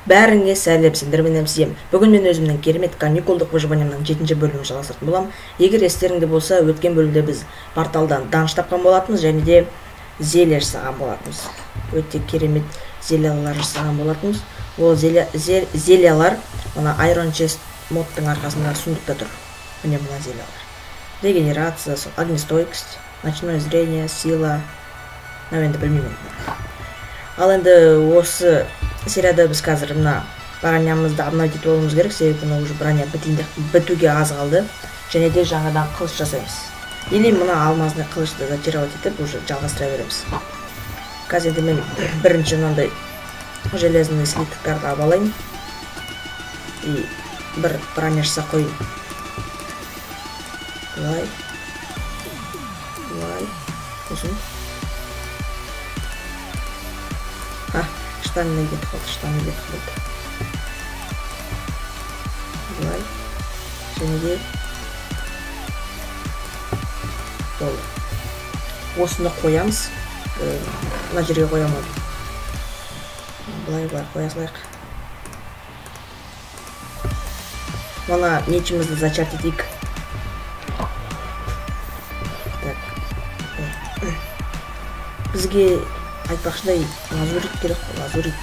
Бәріңе сәлем, сендермен әмсием. Бүгін мен өзімнің керемет каникулдық выживаниямның 7-ші бөлімін жалғастыратын боламын. Егер естеріңде болса, өткен бөлімде біз порталдан данж тапқан болатынбыз және де зелье жасаған болатынбыз. Өте керемет зельялар жасаған болатынбыз. Ол зельялар мына Iron Chest модтың арқасында сундукта тұр. Міне мына зельялар. Регенерация, огнестойкость, ночное зрение, сила. Енді білмеймін. Ал енді осы серияда біз қазір мына бронямызды обновить болуымыз керек, себебі уже броня бітуге аз қалды. Және де жаңадан қылыш жасаймыз. Или мына алмазный қылышты зачаровать етіп уже жалғастыра береміз. Қазір енді мен бірінші мынандай железный слиттіктарды алып алайын. И бір броня жасап қойын. Былай. Сосын. Штанына кетіп қалды. Былай. Және де болды. Осыны қоямыз. Мына жерге қоямадым. Былай қоя салайық. Мына нечімізді зачарт етейік. Бізге айтпақшыдай лазурит керек, лазурит.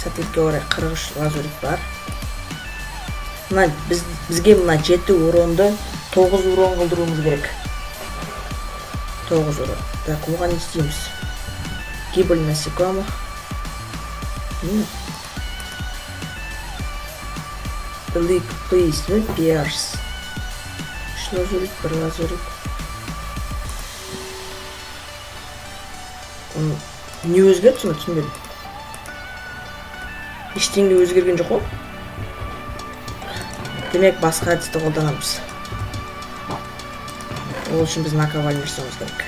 Сәттілікке орай 43 лазурит бар. Бізге мына 7 уронды 9 урон қылдыруымыз керек. 9 урон. Так, оған не істейміз? Гибель насекомых. Лик, плейс, перс. 3 лазурит, 1 лазурит. Не өзгерді, соны түсінбедім. Ештеңе өзгерген жоқ қой. Демек басқа әдісті қолданамыз. Ол үшін біз наковальня жасауымыз керек.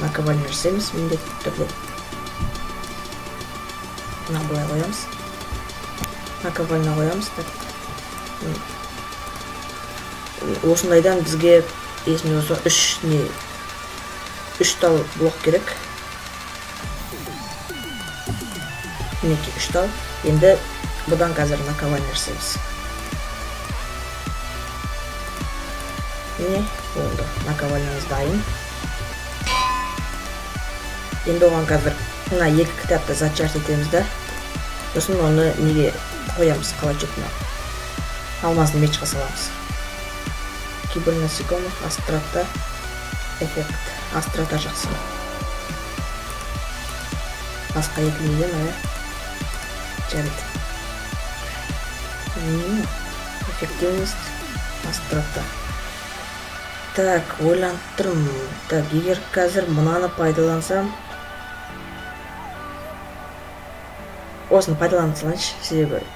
Наковальня жасаймыз, міндетті түрде. Мына былай қоямыз. Наковальня қоямыз. Осындайдан бізге есімде болса 3 тал блок керек. Мінеки 3 тал. Енді бұдан қазір наковальня жасаймыз. Міне, болды. Наковальнямыз дайын. Енді оған қазір мына 2 кітапты зачарт етеміз да. Сосын оны неге қоямыз, қалай жетіне. Алмазды мечқа саламыз. Гибель насекомых, астрота, эффект. Астрота жақсы. Басқа екілейден, жарайды. Эффективность, астрота. Так, ойланып тұрмын. Так, егер қазір мынаны пайдалансам, осыны пайдаланып салайыншы, себебі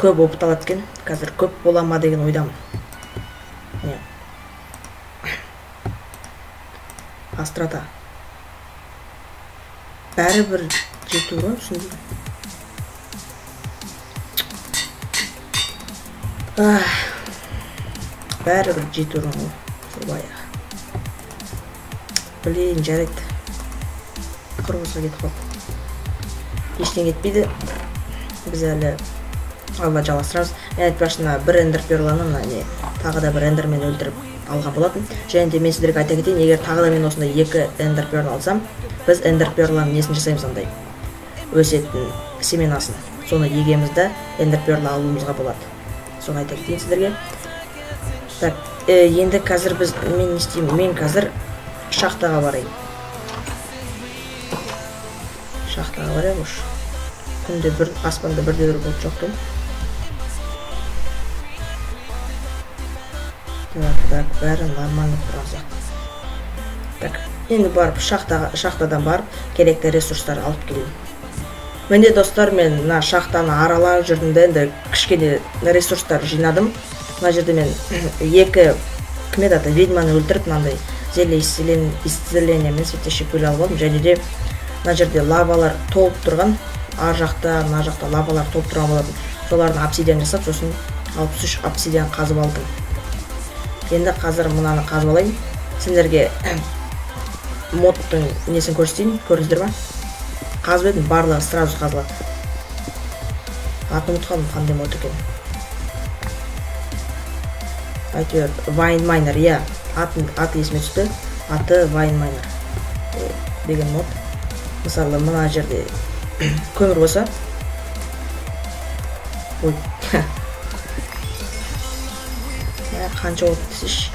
көп опыт алады екен. Қазір көп бола ма деген ойдамын. Астрота. Бәрі бір жету ғой, түсінді. Бәрі бір жету ғой, собайы. Блин, жарайды. Құрғызға кетіп қалды. Ештен кетпейді. Біз әлі алла жалғастырамыз. Мен айтпашына бір эндер перланы тағы да бір эндермен өлтіріп алған болатын. Және де мен сіздерге айта кетейін, егер тағы да мен осындай 2 эндер перл алсам, біз эндер перланың несін жасаймыз андай? Өсетін семенасын. Соны егемізді эндер перл алуымызға болады. Соны айта кетейін сіздерге. Так, енді қазір мен не істеймін? Мен қазір шахтаға барайын. Шахтаға барайық ұш. Күнде аспанда бірде бір бұлт жоқтың. Так, бәрі нормально тұрған. Так, енді барып шахтадан барып керекті ресурстар алып келейін. Менде достар, мен шахтаны аралап жүрдім де, енді кішкене ресурстар жинадым. Мына жерде мен 2 ведьманы өлтіріп, мынандай зелье исцелениемен светящий пыль алып алдым. Және де мына жерде лавалар толып тұрған, ар жақта, мына жақта лавалар толып тұрған болатын. Солардың обсидиан жасап, сосын 63 обсидиан қазып алдым. Енді қазір мынаны қазып алайын. Сендерге модтың несін көрсетейін, көрдіңіздер ма? қазып едім, барлығы сразу қазылады. Атын ұмытып қалдым, қандай мод екен. Әйтеуір Wine Miner, иә, аты есіме түсті. Аты Wine Miner деген мод. Мысалы, мына жерде көмір болса, ой, қанша от десеш.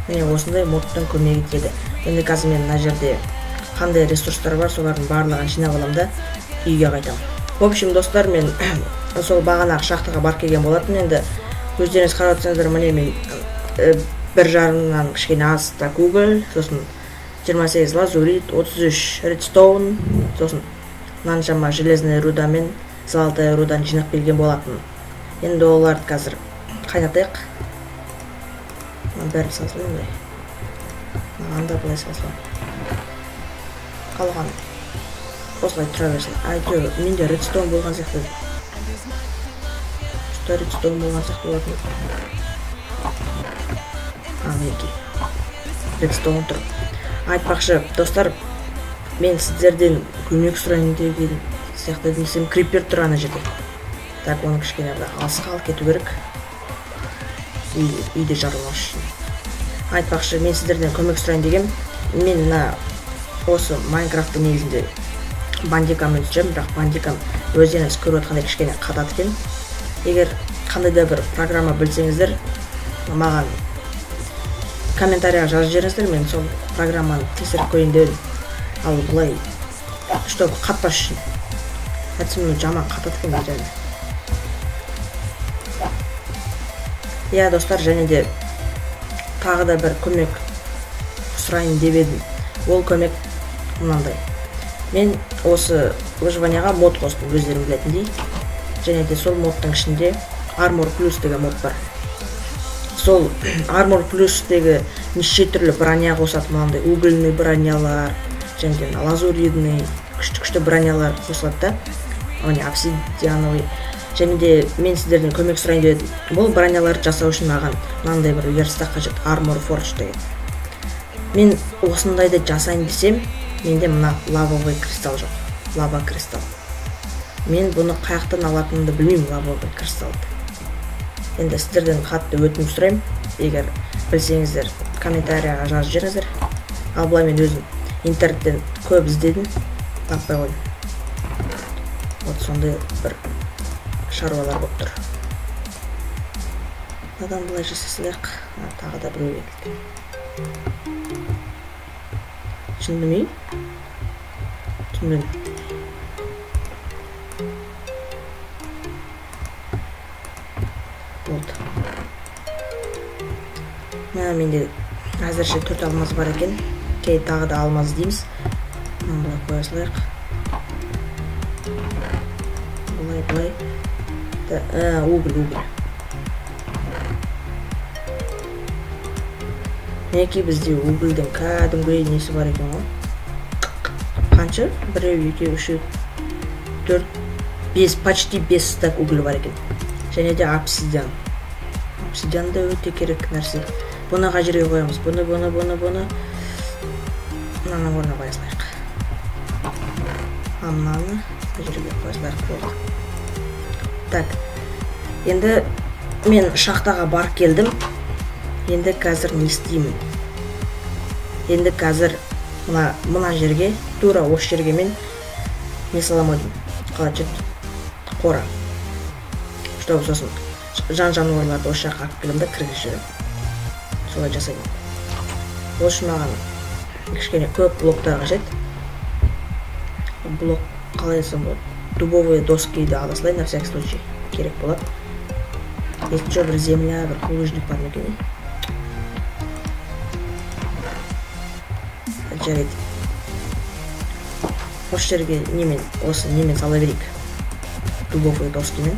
Міне осындай модтың көмегі тиеді. Енді қазір мен мына жерде қандай ресурстар бар, солардың барлығын жинап аламын да үйге қайтамын. В общем, достар, мен сол бағанағы шахтаға барып келген болатын. Енді өздеріңіз қарап отырсаңыздар, міне мен 1,5-нан кішкене аз Google, сосын 28 лазурит, 33 редстоун, сосын мынаншама железная руда мен золотая рудан жинап келген болатын. Енді оларды қазір қайнатайық. Бәрін салсылайым. Маған да былай салсылайым. Қалған осылай тұра берсін. Әйтеуір менде редстоун болған сияқты. Что редстоун болған сияқты болатын. Мінекей редстоун тұр. Айтпақшы, достар, мен сіздерден көмек сұрайын деген сияқты десем, крипер тұр ана жерде. Так, оны кішкене алысқа алып кету керек. Үйде жарылмас үшін. Айтпақшы, мен сіздерден көмек сұрайын деген, мен осы Майнкрафтты негізінде бандикаммен түсіремін, бірақ бандикам өздеріңіз көріп отқандай кішкене қатат екен. Егер қандай да бір программа білсеңіздер, маған комментарияға жазып жіберіңіздер, мен сол программаны тексеріп көрейін деп едім. Ал бұлай, чтобы қатпас үшін. Әтсімен жаман қатат екен дейді. Иә, достар, және де тағы да бір көмек сұрайын деп едім. Ол көмек мынандай. Мен осы выживанияға мод қостым, өздерің білетіндей. Және де сол модтың ішінде Armor Plus деген мод бар. Сол Armor Plus деген неше түрлі броня қосады, мынандай угольный бронялар, және де лазуридный, күшті бронялар қосылады да. Оны обсидиановый. Және де мен сіздерден көмек сұрайын деп едім. Бұл броняларды жасау үшін маған мынандай бір верстақ қажет, Armor Forge деген. Мен осындайды жасайын десем, менде мына лавовый кристалл жоқ. Лава кристалл. Мен бұны қаяқтан алатынымды білмеймін, лавовый кристаллды. Енді сіздерден қатты өтінім сұрайым. Егер білсеңіздер, комментарияға жазып жіберіңіздер. Ал былай мен өзім интернеттен көп іздедім, таппай қойдым. Вот сондай бір шаруалар болып тұр. Надан былай жасасақ, тағы да біреу кетті. Түсіндім. Болды. Менде әзірше 4 алмаз бар екен. Кей тағы да алмаз дейміз. Бұлай қоя салайық. Бұлай. Уголь. Мінекей бізде угольдің кәдімгі несі бар екен ғой. Қанша? 1, 2, 3, 4, 5, почти 5 стак уголь бар екен. Және де обсидиан. Обсидиан да өте керек нәрсе. Бұны қай жерге қоямыз? Бұны. Мынаны орнына қоя салайық. Мынаны қай жерге қоя салайық болды. Так, енді мен шахтаға барып келдім. Енді қазір не істеймін? Енді қазір мына жерге, тура осы жерге мен не саламадым? Қалай жет? Қора. Чтобы сосын жан-жануарларды осы жаққа алып келем да кіргізіп жіберем. Солай жасаймын. Ол үшін маған кішкене көп блоктар қажет. Блок қалай жасам болады? Дубовые доскиді ала салайын, на всякий случай керек болады. Еще бір земля, бір булыжник бар ма екен? Жарайды. Осы жерге осы немен сала берейік. Дубовые доскимен.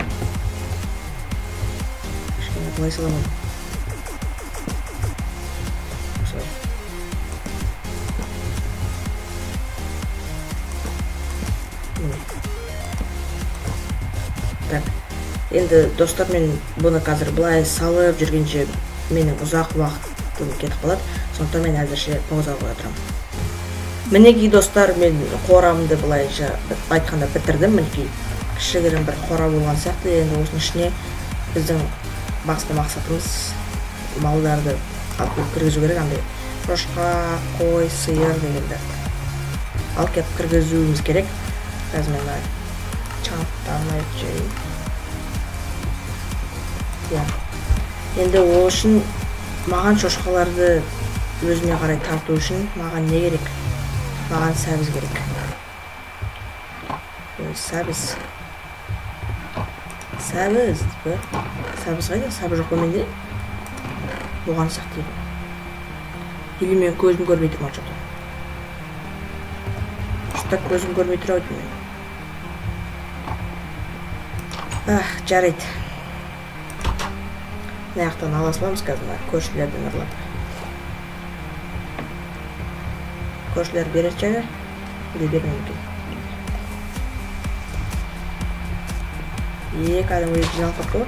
Кішкене былай саламын. Так, енді достар, мен бұны қазір былай салып жүргенше менің ұзақ уақыт бүгін кетіп қалады. Сондықтан мен әзірше пауза қоя тұрамын. Мінекей достар, мен қорамды былайша айтқанда бітірдім. Мінекей кішігірім бір қора болған сияқты. Енді осының ішіне біздің басты мақсатымыз малдарды алып келіп кіргізу керек. Андай шошқа, қой, сиыр дегенді алып келіп кіргізуіміз керек. Қазір мен чанттарын айтып жіберейін. Енді ол үшін маған шошқаларды өзіме қарай тарту үшін маған не керек? Маған сәбіз керек. Сәбіз бе? Сәбіз қайда? Сәбіз жоқ менде. Оған сақ дейді. Или мен көзім көрмей тұрмын жоқ. Жұттап көзім көрмей тұр ау деймін. Жарайды. Мына жақтан ала саламыз қазір көршілерден ұрлап. Көршілер береді жағы, или бермейді екен. Кәдімгі жиналып қалыпты ғой.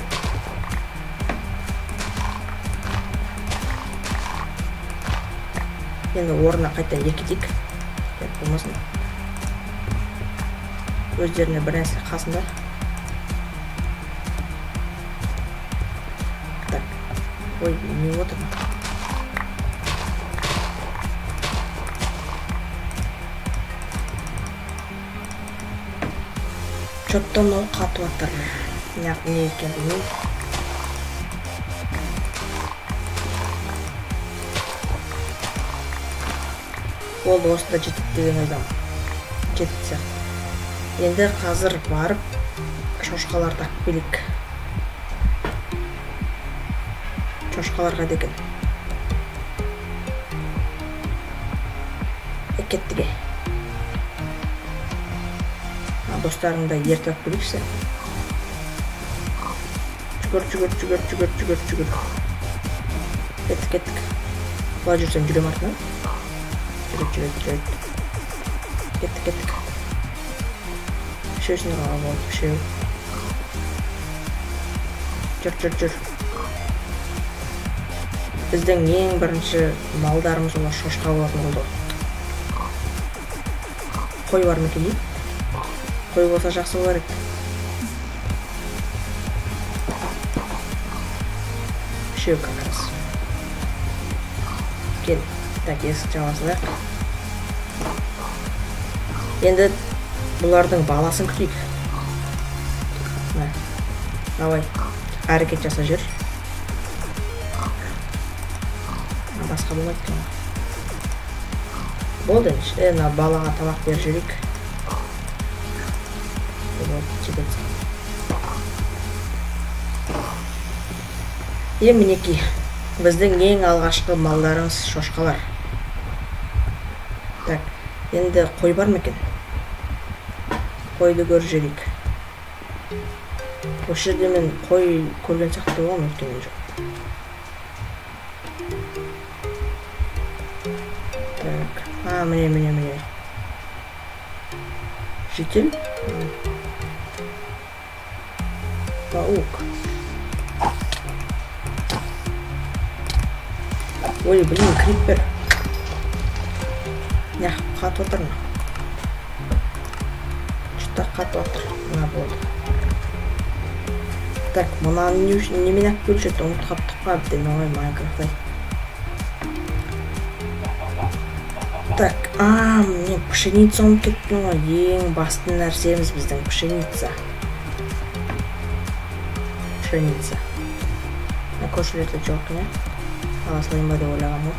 Енді орнына қайтадан еркетейік. Болмасын. Өздеріне бір нәрсе қасында. Ой, не отыр. Чоттан ол қатып атыр. Не екен білмеймін. Ол осында жетіп деген ойдам. Жетіп сияқты. Енді қазір барып шошқаларды алып келейік. Шошқаларға деген. Кеттіге. Достарымды ерте алып келейікші. Жүгір. Кеттік. Бұлай жүрсем жүрем артынан. Жүр. Кеттік. Үшеусін ғала болды, үшеу. Жүр. Біздің ең бірінші малдарымыз олар шошқа болатын болды. Қой бар ма екен дейді? Қой болса жақсы болар еді. Үшеу как раз. Кел, так есік жабасылайық. Енді бұлардың баласын күтейік. Давай, әрекет жаса жүр. Басқа болмайды екен. Болды енді балаға тамақ беріп жүрейік. Мінекей, біздің ең алғашқы малдарымыз шошқалар. Так, енді қой бар ма екен? Қойды көріп жүрейік. Осы жерде мен қой көрген сияқты болған өткен жоқ. Міне. Житель. Паук. Ой, крипер. Қатып отыр. Что-то қатып отыр. Болды. Так, мұнаны немен алып келуші еді? Ұмытып қалыптық па әбден оңай Майнкрафттай. Так, мне пшеница ұмытып кеттім ғой. Ең басты нәрсеміз біздің пшеница. Көшелерді жоқ, не? Аласылайын ба деп ойлағам ғой.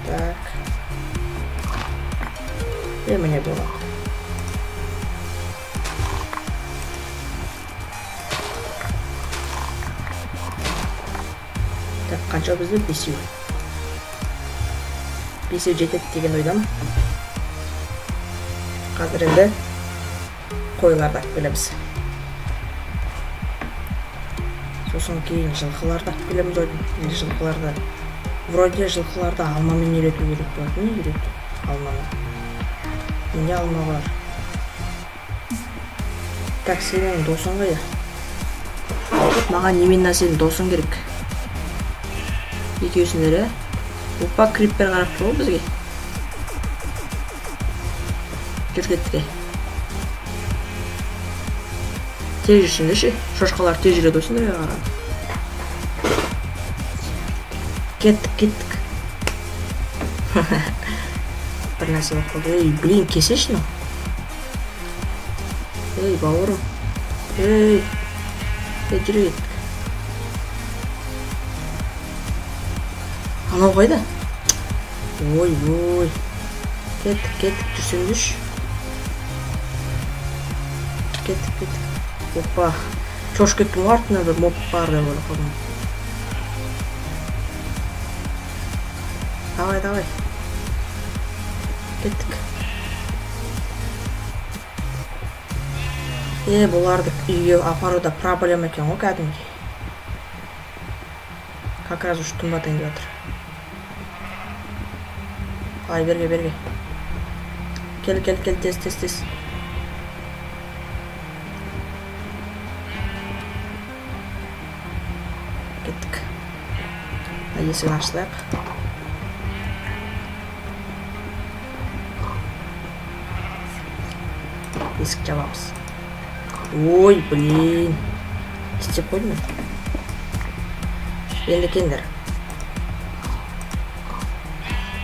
Так. Міне болады. Так, қанша бізді? 5. 5 жетеді деген ойдам. Қазір енді қойларды алып келеміз. Сосын кейін жылқыларды алып келеміз ойдым. Жылқыларды, вроде жылқыларды алмамен үйрету керек болады. Не үйрету? Алмамен. Менде алма бар. Так, сенің досың қайда? Маған Немина сенің досың керек. Екеусіңдер, Опа, криппер қарап тұр бізге. Жүр кеттіге. Тез жүрсіңдер ше. Шошқалар тез жүреді өсіңдер қарап. Кеттік. Бір нәрсе болып қалды. Блин, кесеші ма? Бауырым. Жүрейік. Анау қайда? Ой. Кеттік, жүрсеңдеш. Кеттік. Опа. Чош кеттім артына бір моп бар да болы қалдым. Давай. Кеттік. Бұларды үйге апаруда проблема екен ғой кәдімгі. Как раз уж тұнбатайын деп жатыр. Ай, берге. Кел, тез. Кеттік. Есігін ашылайық. Есік жабамыз. Ой, блин. Істеп қойдым. Енді кендер.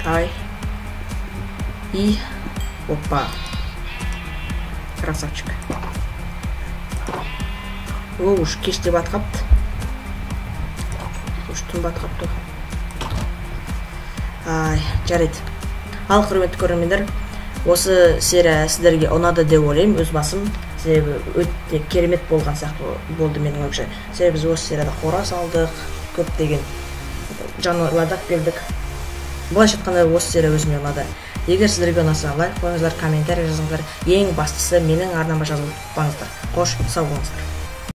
Давай. И опа. Красавчик. Уж кеш деп атқапты. Уж түн батқапты. Ай, жарайды. Ал құрметті көрермендер, осы серия сіздерге ұнады деп ойлаймын, өз басым. Себебі өте керемет болған сияқты болды менің ойымша. Себебі біз осы серияда қора салдық, көптеген жануарларды бердік. Былайша айтқанда осы серия өзіме ұнады. Егер сіздерге ұнаса, лайк қойыңыздар, комментарий жазыңыздар. Ең бастысы менің арнама жазылып ұмытпаңыздар. Қош, сау болыңыздар.